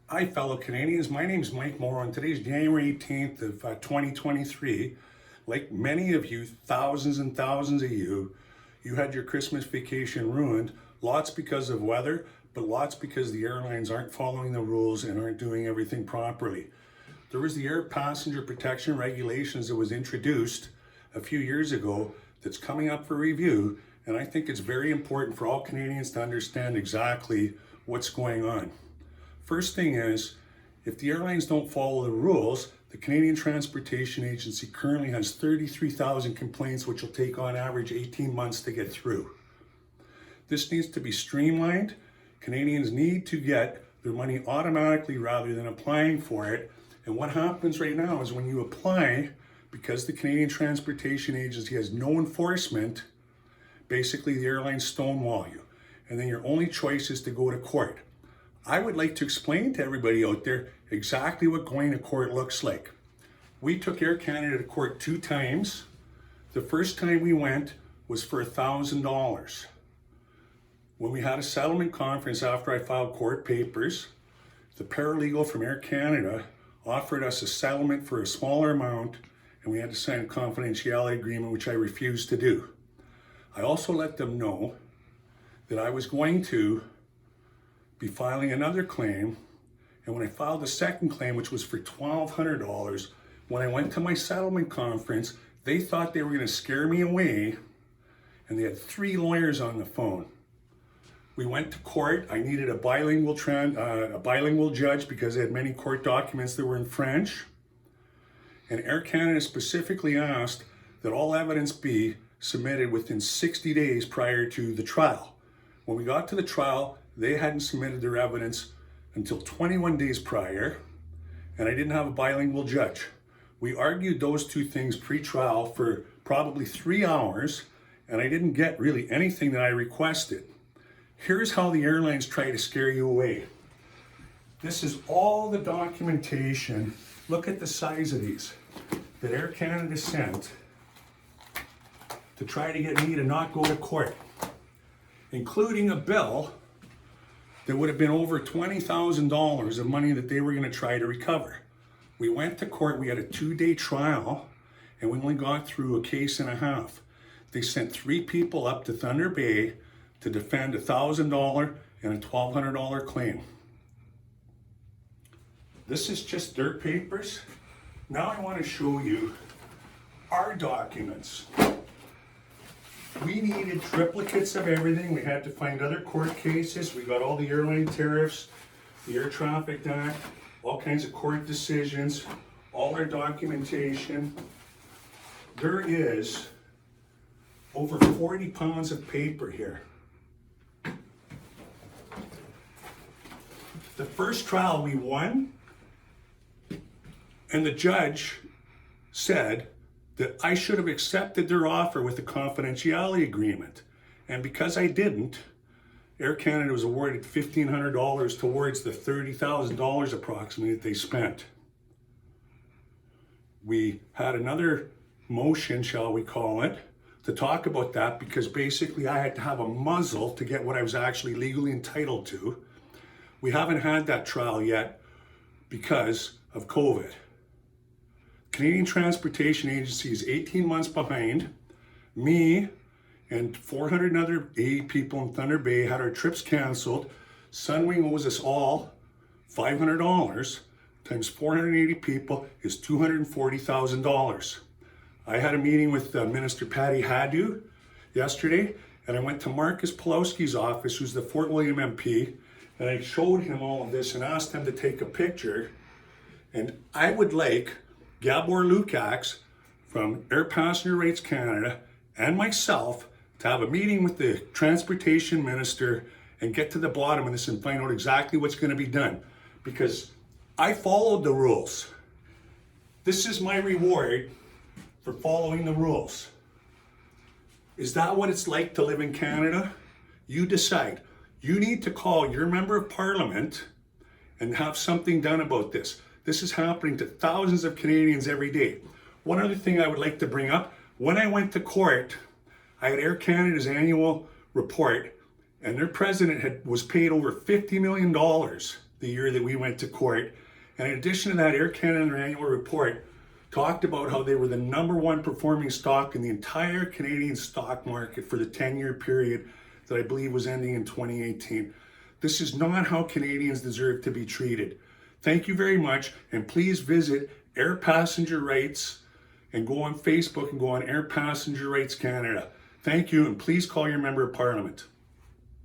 Hi, fellow Canadians. My name is Mike Morrow, and today's January 18th of 2023. Like many of you, thousands and thousands of you, you had your Christmas vacation ruined. Lots because of weather, but lots because the airlines aren't following the rules and aren't doing everything properly. There was the air passenger protection regulations that was introduced a few years ago that's coming up for review, and I think it's very important for all Canadians to understand exactly what's going on. First thing is, if the airlines don't follow the rules, the Canadian Transportation Agency currently has 33,000 complaints, which will take on average 18 months to get through. This needs to be streamlined. Canadians need to get their money automatically rather than applying for it. And what happens right now is when you apply, because the Canadian Transportation Agency has no enforcement, basically the airlines stonewall you. And then your only choice is to go to court. I would like to explain to everybody out there exactly what going to court looks like. We took Air Canada to court 2 times. The first time we went was for $1,000. When we had a settlement conference after I filed court papers, the paralegal from Air Canada offered us a settlement for a smaller amount, and we had to sign a confidentiality agreement, which I refused to do. I also let them know that I was going to be filing another claim, and when I filed the second claim, which was for $1,200, when I went to my settlement conference, they thought they were going to scare me away, and they had 3 lawyers on the phone. We went to court. I needed a bilingual judge because I had many court documents that were in French, and Air Canada specifically asked that all evidence be submitted within 60 days prior to the trial. When we got to the trial, they hadn't submitted their evidence until 21 days prior, and I didn't have a bilingual judge. We argued those 2 things pre-trial for probably 3 hours, and I didn't get really anything that I requested. Here's how the airlines try to scare you away. This is all the documentation. Look at the size of these that Air Canada sent to try to get me to not go to court, including a bill that would have been over $20,000 of money that they were going to try to recover. We went to court, we had a 2-day trial, and we only got through a case and a half. They sent 3 people up to Thunder Bay to defend a $1,000 and a $1,200 claim. This is just dirt papers. Now I want to show you our documents. We needed triplicates of everything. We had to find other court cases. We got all the airline tariffs, the Air Traffic Act, all kinds of court decisions, all our documentation. There is over 40 pounds of paper here. The first trial we won, and the judge said that I should have accepted their offer with a confidentiality agreement. And because I didn't, Air Canada was awarded $1,500 towards the $30,000 approximately that they spent. We had another motion, shall we call it, to talk about that because basically I had to have a muzzle to get what I was actually legally entitled to. We haven't had that trial yet because of COVID. Canadian Transportation Agency is 18 months behind. Me and 400 other people in Thunder Bay had our trips canceled. Sunwing owes us all $500 times 480 people is $240,000. I had a meeting with Minister Patty Hadu yesterday, and I went to Marcus Powlowski's office, who's the Fort William MP, and I showed him all of this and asked him to take a picture. And I would like Gabor Lukacs from Air Passenger Rates Canada and myself to have a meeting with the Transportation Minister and get to the bottom of this and find out exactly what's going to be done. Because I followed the rules. This is my reward for following the rules. Is that what it's like to live in Canada? You decide. You need to call your member of parliament and have something done about this. This is happening to thousands of Canadians every day. One other thing I would like to bring up, when I went to court, I had Air Canada's annual report, and their president was paid over $50 million the year that we went to court. And in addition to that, Air Canada in their annual report talked about how they were the #1 performing stock in the entire Canadian stock market for the 10-year period that I believe was ending in 2018. This is not how Canadians deserve to be treated. Thank you very much, and please visit Air Passenger Rights and go on Facebook and go on Air Passenger Rights Canada. Thank you, and please call your Member of Parliament.